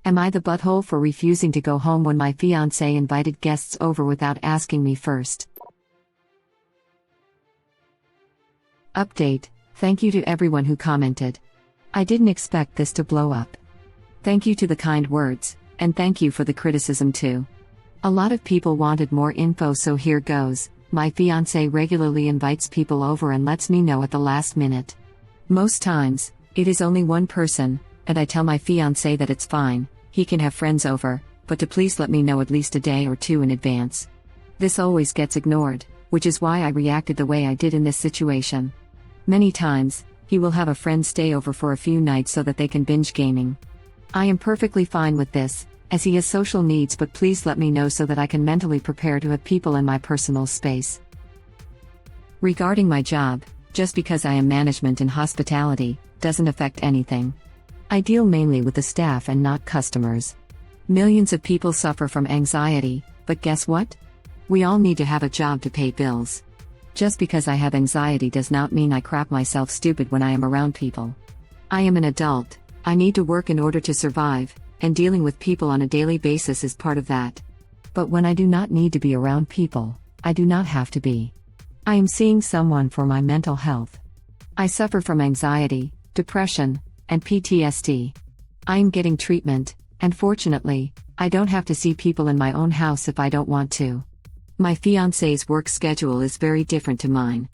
Am I the butthole for refusing to go home when my fiancé invited guests over without asking me first? Update: thank you to everyone who commented. I didn't expect this to blow up. Thank you to the kind words, and thank you for the criticism too. A lot of people wanted more info, so here goes. My fiancé regularly invites people over and lets me know at the last minute. Most times, it is only one person, and I tell my fiancé that it's fine, he can have friends over, but to please let me know at least a day or two in advance. This always gets ignored, which is why I reacted the way I did in this situation. Many times, he will have a friend stay over for a few nights so that they can binge gaming. I am perfectly fine with this, as he has social needs, but please let me know so that I can mentally prepare to have people in my personal space. Regarding my job, just because I am management in hospitality, doesn't affect anything. I deal mainly with the staff and not customers. Millions of people suffer from anxiety, but guess what? We all need to have a job to pay bills. Just because I have anxiety does not mean I crap myself stupid when I am around people. I am an adult, I need to work in order to survive, and dealing with people on a daily basis is part of that. But when I do not need to be around people, I do not have to be. I am seeing someone for my mental health. I suffer from anxiety, depression, and PTSD. I am getting treatment, and fortunately, I don't have to see people in my own house if I don't want to. My fiancé's work schedule is very different to mine.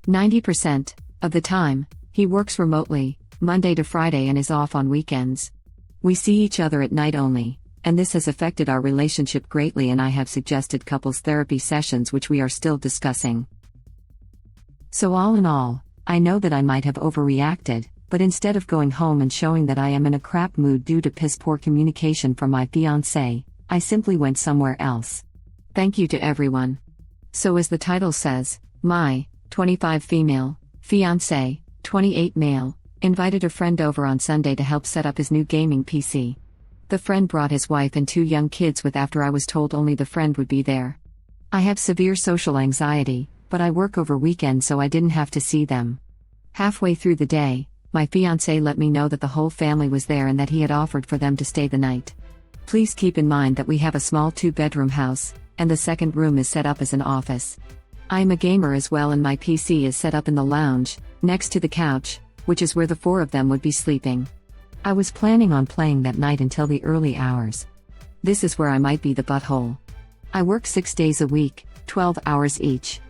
90% of the time, he works remotely, Monday to Friday, and is off on weekends. We see each other at night only, and this has affected our relationship greatly, and I have suggested couples therapy sessions which we are still discussing. So all in all, I know that I might have overreacted, but instead of going home and showing that I am in a crap mood due to piss-poor communication from my fiancé, I simply went somewhere else. Thank you to everyone. So as the title says, my 25 female fiancé, 28 male, invited a friend over on Sunday to help set up his new gaming PC. The friend brought his wife and 2 young kids with after I was told only the friend would be there. I have severe social anxiety, but I work over weekends so I didn't have to see them. Halfway through the day, my fiancé let me know that the whole family was there and that he had offered for them to stay the night. Please keep in mind that we have a small 2-bedroom house, and the second room is set up as an office. I am a gamer as well, and my PC is set up in the lounge, next to the couch, which is where the 4 of them would be sleeping. I was planning on playing that night until the early hours. This is where I might be the butthole. I work 6 days a week, 12 hours each.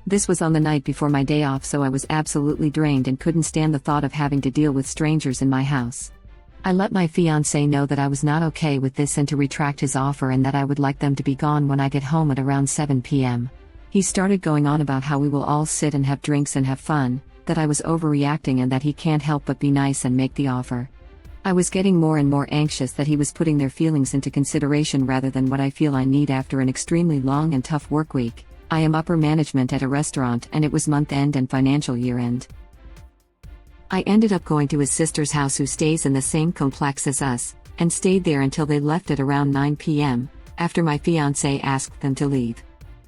This was on the night before my day off, so I was absolutely drained and couldn't stand the thought of having to deal with strangers in my house. I let my fiancé know that I was not okay with this and to retract his offer, and that I would like them to be gone when I get home at around 7 p.m. He started going on about how we will all sit and have drinks and have fun, that I was overreacting and that he can't help but be nice and make the offer. I was getting more and more anxious that he was putting their feelings into consideration rather than what I feel I need after an extremely long and tough work week. I am upper management at a restaurant and it was month-end and financial year-end. I ended up going to his sister's house, who stays in the same complex as us, and stayed there until they left at around 9 p.m., after my fiancé asked them to leave.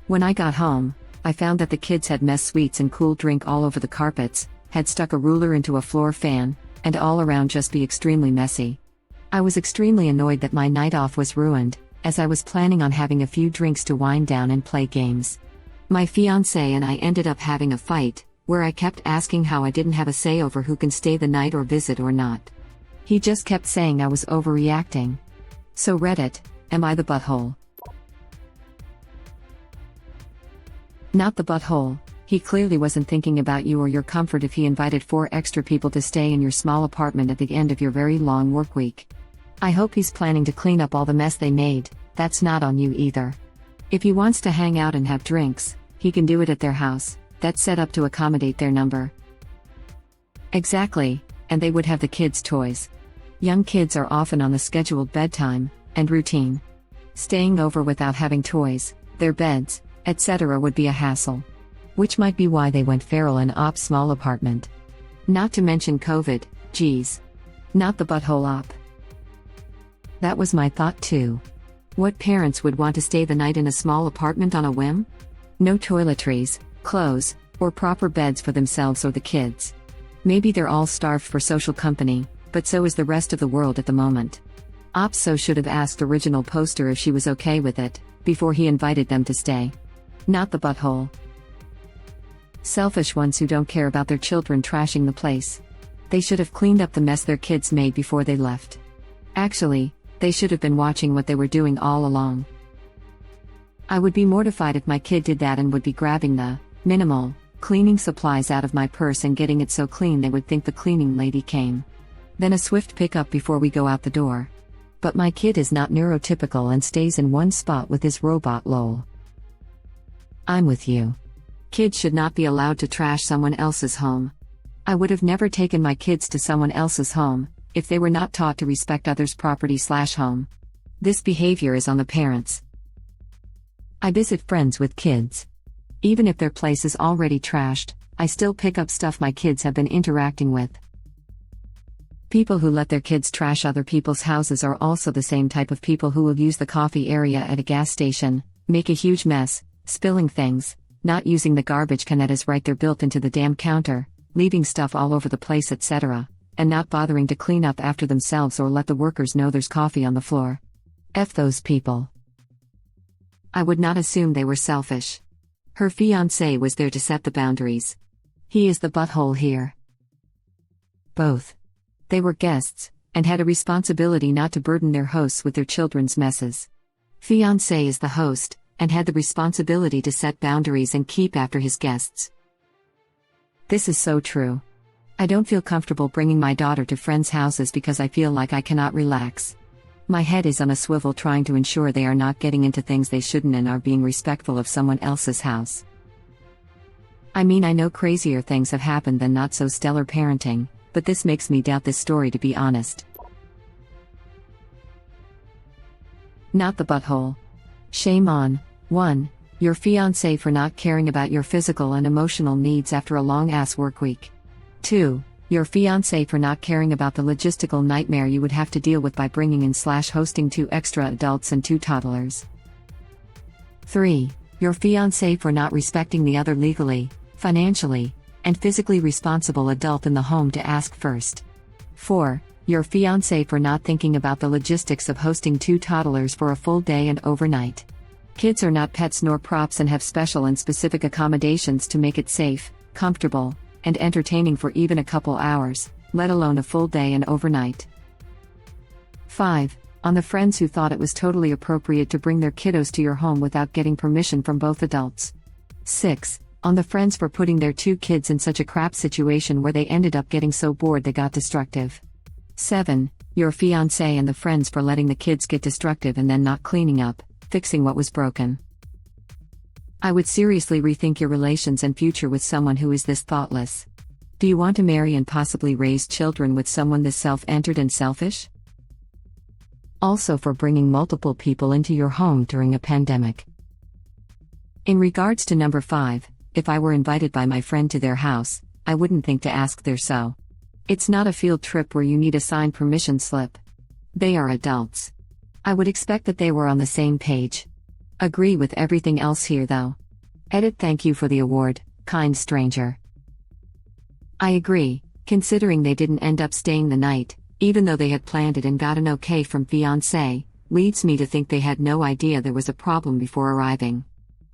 When I got home, I found that the kids had mess sweets and cool drink all over the carpets, had stuck a ruler into a floor fan, and all around just be extremely messy. I was extremely annoyed that my night off was ruined, as I was planning on having a few drinks to wind down and play games. My fiancé and I ended up having a fight, where I kept asking how I didn't have a say over who can stay the night or visit or not. He just kept saying I was overreacting. So Reddit, am I the butthole? Not the butthole. He clearly wasn't thinking about you or your comfort if he invited 4 extra people to stay in your small apartment at the end of your very long work week. I hope he's planning to clean up all the mess they made. That's not on you either. If he wants to hang out and have drinks, he can do it at their house, that's set up to accommodate their number. Exactly, and they would have the kids' toys. Young kids are often on the scheduled bedtime and routine. Staying over without having toys, their beds, etc. would be a hassle. Which might be why they went feral in Op's small apartment. Not to mention COVID, geez. Not the butthole Op. That was my thought too. What parents would want to stay the night in a small apartment on a whim? No toiletries, clothes, or proper beds for themselves or the kids. Maybe they're all starved for social company, but so is the rest of the world at the moment. Ops so should have asked original poster if she was okay with it, before he invited them to stay. Not the butthole. Selfish ones who don't care about their children trashing the place. They should have cleaned up the mess their kids made before they left. Actually, they should have been watching what they were doing all along. I would be mortified if my kid did that and would be grabbing the minimal cleaning supplies out of my purse and getting it so clean they would think the cleaning lady came. Then a swift pickup before we go out the door. But my kid is not neurotypical and stays in one spot with his robot lol. I'm with you. Kids should not be allowed to trash someone else's home. I would have never taken my kids to someone else's home, if they were not taught to respect others' property/home. This behavior is on the parents. I visit friends with kids. Even if their place is already trashed, I still pick up stuff my kids have been interacting with. People who let their kids trash other people's houses are also the same type of people who will use the coffee area at a gas station, make a huge mess, spilling things, not using the garbage can that is right there built into the damn counter, leaving stuff all over the place, etc., and not bothering to clean up after themselves or let the workers know there's coffee on the floor. F those people. I would not assume they were selfish. Her fiancé was there to set the boundaries. He is the butthole here. Both. They were guests, and had a responsibility not to burden their hosts with their children's messes. Fiancé is the host, and had the responsibility to set boundaries and keep after his guests. This is so true. I don't feel comfortable bringing my daughter to friends' houses because I feel like I cannot relax. My head is on a swivel trying to ensure they are not getting into things they shouldn't and are being respectful of someone else's house. I mean, I know crazier things have happened than not so stellar parenting, but this makes me doubt this story, to be honest. Not the butthole. Shame on 1. Your fiancé for not caring about your physical and emotional needs after a long-ass work week. 2. Your fiancé for not caring about the logistical nightmare you would have to deal with by bringing in/hosting 2 extra adults and 2 toddlers. 3. Your fiancé for not respecting the other legally, financially, and physically responsible adult in the home to ask first. 4. Your fiancé for not thinking about the logistics of hosting 2 toddlers for a full day and overnight. Kids are not pets nor props and have special and specific accommodations to make it safe, comfortable, and entertaining for even a couple hours, let alone a full day and overnight. 5. On the friends who thought it was totally appropriate to bring their kiddos to your home without getting permission from both adults. 6. On the friends for putting their 2 kids in such a crap situation where they ended up getting so bored they got destructive. 7. Your fiancé and the friends for letting the kids get destructive and then not cleaning up, fixing what was broken. I would seriously rethink your relations and future with someone who is this thoughtless. Do you want to marry and possibly raise children with someone this self-centered and selfish? Also for bringing multiple people into your home during a pandemic. In regards to number 5, if I were invited by my friend to their house, I wouldn't think to ask their so. It's not a field trip where you need a signed permission slip. They are adults. I would expect that they were on the same page. Agree with everything else here though. Edit. Thank you for the award, kind stranger. I agree, considering they didn't end up staying the night, even though they had planned it and got an okay from fiancé, leads me to think they had no idea there was a problem before arriving.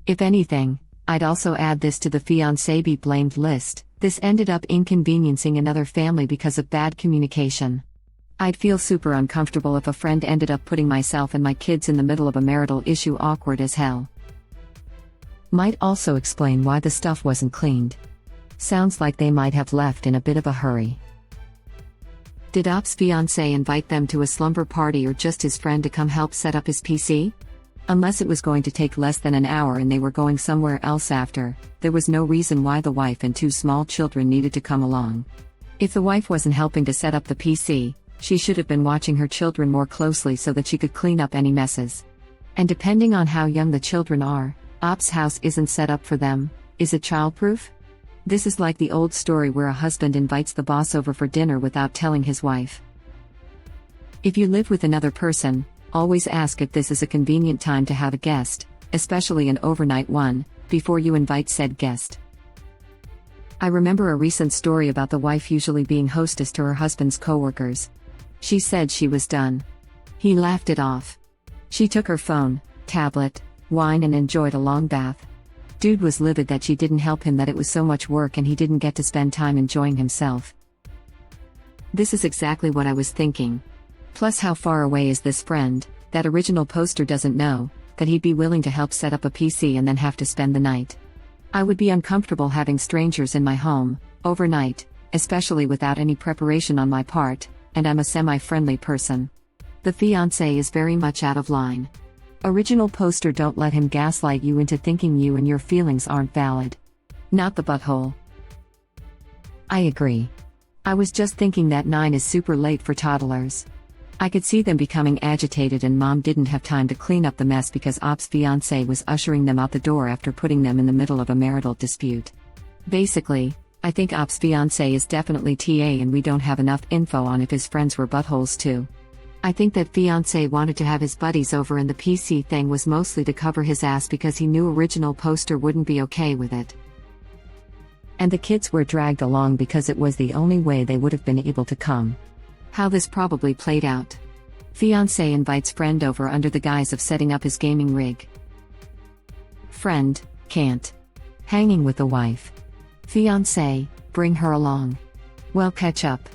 If anything, I'd also add this to the fiancé be blamed list. This ended up inconveniencing another family because of bad communication. I'd feel super uncomfortable if a friend ended up putting myself and my kids in the middle of a marital issue. Awkward as hell. Might also explain why the stuff wasn't cleaned. Sounds like they might have left in a bit of a hurry. Did Op's fiancé invite them to a slumber party or just his friend to come help set up his PC? Unless it was going to take less than an hour and they were going somewhere else after, there was no reason why the wife and 2 small children needed to come along. If the wife wasn't helping to set up the PC, she should have been watching her children more closely so that she could clean up any messes. And depending on how young the children are, Op's house isn't set up for them. Is it childproof? This is like the old story where a husband invites the boss over for dinner without telling his wife. If you live with another person, always ask if this is a convenient time to have a guest, especially an overnight one, before you invite said guest. I remember a recent story about the wife usually being hostess to her husband's coworkers. She said she was done. He laughed it off. She took her phone, tablet, wine and enjoyed a long bath. Dude was livid that she didn't help him, that it was so much work and he didn't get to spend time enjoying himself. This is exactly what I was thinking. Plus, how far away is this friend? That original poster doesn't know that he'd be willing to help set up a PC and then have to spend the night. I would be uncomfortable having strangers in my home overnight, especially without any preparation on my part, and I'm a semi-friendly person. The fiancé is very much out of line. Original poster, don't let him gaslight you into thinking you and your feelings aren't valid. Not the butthole. I agree. I was just thinking that 9 is super late for toddlers. I could see them becoming agitated and mom didn't have time to clean up the mess because Op's fiancé was ushering them out the door after putting them in the middle of a marital dispute. Basically, I think Op's fiancé is definitely TA and we don't have enough info on if his friends were buttholes too. I think that fiancé wanted to have his buddies over and the PC thing was mostly to cover his ass because he knew original poster wouldn't be okay with it. And the kids were dragged along because it was the only way they would have been able to come. How this probably played out. Fiancé invites friend over under the guise of setting up his gaming rig. Friend, can't. Hanging with the wife. Fiancé, bring her along. Well, catch up.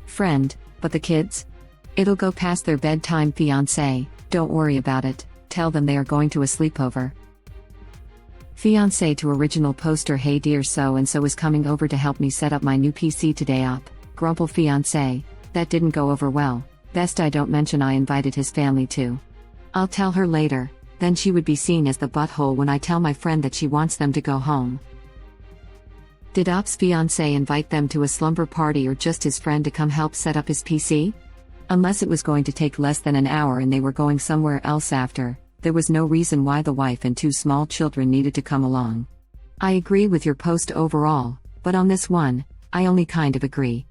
Friend, but the kids? It'll go past their bedtime. Fiancé, don't worry about it, tell them they are going to a sleepover. Fiancé to original poster, hey dear, so and so is coming over to help me set up my new PC today. Op, grumble fiancé, that didn't go over well, best I don't mention I invited his family too. I'll tell her later, then she would be seen as the butthole when I tell my friend that she wants them to go home. Did Op's fiancé invite them to a slumber party or just his friend to come help set up his PC? Unless it was going to take less than an hour and they were going somewhere else after, there was no reason why the wife and 2 small children needed to come along. I agree with your post overall, but on this one, I only kind of agree.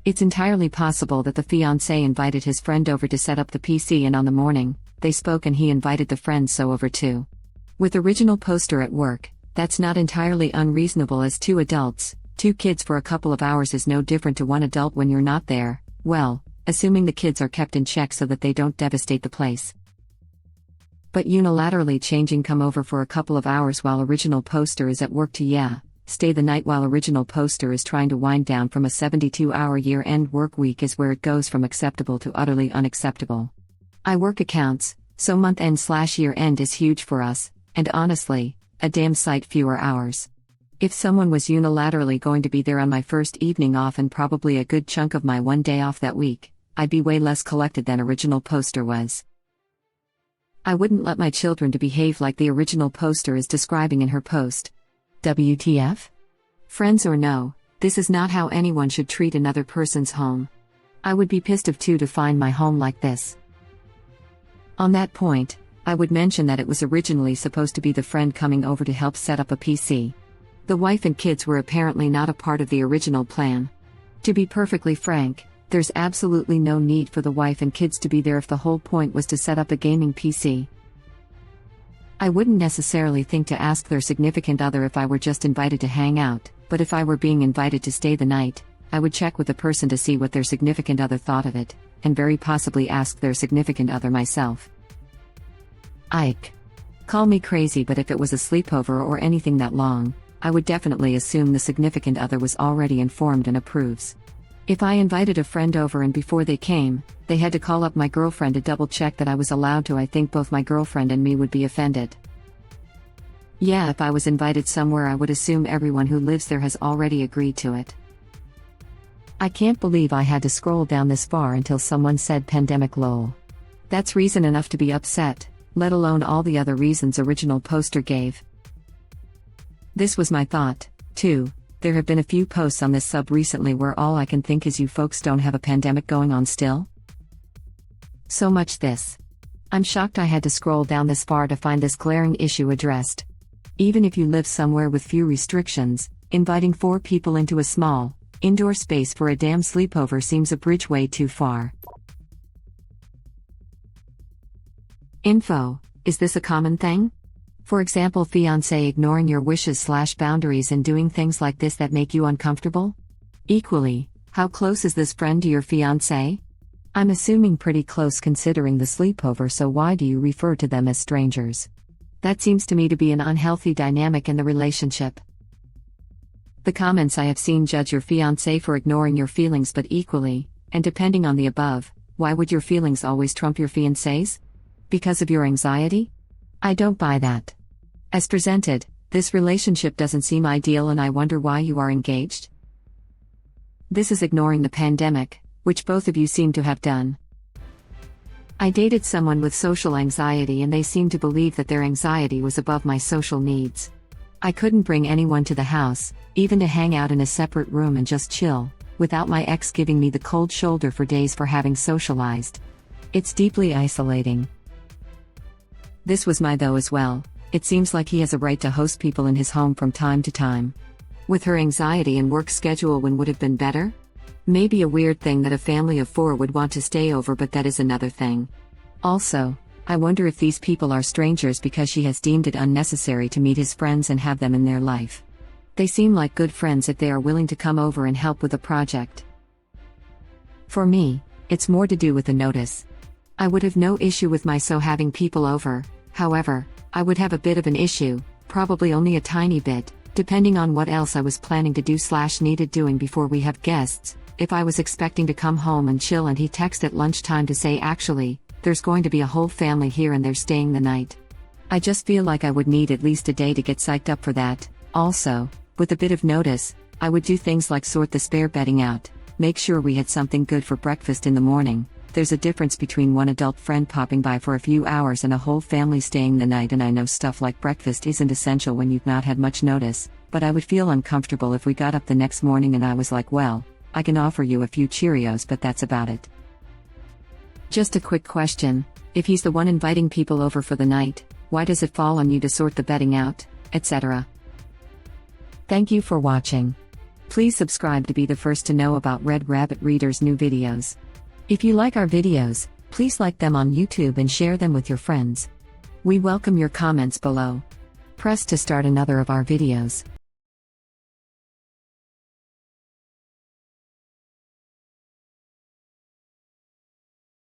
It's entirely possible that the fiancé invited his friend over to set up the PC and on the morning, they spoke and he invited the friend so over too. With original poster at work, that's not entirely unreasonable as 2 adults, 2 kids for a couple of hours is no different to 1 adult when you're not there, well, assuming the kids are kept in check so that they don't devastate the place. But unilaterally changing come over for a couple of hours while original poster is at work to stay the night while original poster is trying to wind down from a 72-hour year-end work week is where it goes from acceptable to utterly unacceptable. I work accounts, so month-end/year-end is huge for us, and honestly, a damn sight fewer hours. If someone was unilaterally going to be there on my first evening off and probably a good chunk of my 1 day off that week, I'd be way less collected than original poster was. I wouldn't let my children to behave like the original poster is describing in her post. WTF? Friends or no, this is not how anyone should treat another person's home. I would be pissed of too to find my home like this. On that point, I would mention that it was originally supposed to be the friend coming over to help set up a PC. The wife and kids were apparently not a part of the original plan. To be perfectly frank, there's absolutely no need for the wife and kids to be there if the whole point was to set up a gaming PC. I wouldn't necessarily think to ask their significant other if I were just invited to hang out, but if I were being invited to stay the night, I would check with the person to see what their significant other thought of it, and very possibly ask their significant other myself. Ike. Call me crazy, but if it was a sleepover or anything that long, I would definitely assume the significant other was already informed and approves. If I invited a friend over and before they came, they had to call up my girlfriend to double check that I was allowed to, I think both my girlfriend and me would be offended. Yeah, if I was invited somewhere I would assume everyone who lives there has already agreed to it. I can't believe I had to scroll down this far until someone said pandemic lol. That's reason enough to be upset, let alone all the other reasons original poster gave. This was my thought, too. There have been a few posts on this sub recently where all I can think is you folks don't have a pandemic going on still? So much this. I'm shocked I had to scroll down this far to find this glaring issue addressed. Even if you live somewhere with few restrictions, inviting 4 people into a small, indoor space for a damn sleepover seems a bridge way too far. Info: is this a common thing? For example, fiancé ignoring your wishes/boundaries and doing things like this that make you uncomfortable? Equally, how close is this friend to your fiancé? I'm assuming pretty close considering the sleepover, so why do you refer to them as strangers? That seems to me to be an unhealthy dynamic in the relationship. The comments I have seen judge your fiancé for ignoring your feelings, but equally, and depending on the above, why would your feelings always trump your fiancé's? Because of your anxiety? I don't buy that. As presented, this relationship doesn't seem ideal, and I wonder why you are engaged. This is ignoring the pandemic, which both of you seem to have done. I dated someone with social anxiety, and they seemed to believe that their anxiety was above my social needs. I couldn't bring anyone to the house, even to hang out in a separate room and just chill, without my ex giving me the cold shoulder for days for having socialized. It's deeply isolating. This was my though as well. It seems like he has a right to host people in his home from time to time. With her anxiety and work schedule, when would have been better? Maybe a weird thing that a family of 4 would want to stay over, but that is another thing. Also, I wonder if these people are strangers because she has deemed it unnecessary to meet his friends and have them in their life. They seem like good friends if they are willing to come over and help with a project. For me, it's more to do with the notice. I would have no issue with my so having people over, however, I would have a bit of an issue, probably only a tiny bit, depending on what else I was planning to do / needed doing before we have guests. If I was expecting to come home and chill and he texted at lunchtime to say actually, there's going to be a whole family here and they're staying the night. I just feel like I would need at least a day to get psyched up for that. Also, with a bit of notice, I would do things like sort the spare bedding out, make sure we had something good for breakfast in the morning. There's a difference between one adult friend popping by for a few hours and a whole family staying the night, and I know stuff like breakfast isn't essential when you've not had much notice, but I would feel uncomfortable if we got up the next morning and I was like, well, I can offer you a few Cheerios, but that's about it. Just a quick question, if he's the one inviting people over for the night, why does it fall on you to sort the bedding out, etc.? Thank you for watching. Please subscribe to be the first to know about Red Rabbit Reader's new videos. If you like our videos, please like them on YouTube and share them with your friends. We welcome your comments below. Press to start another of our videos.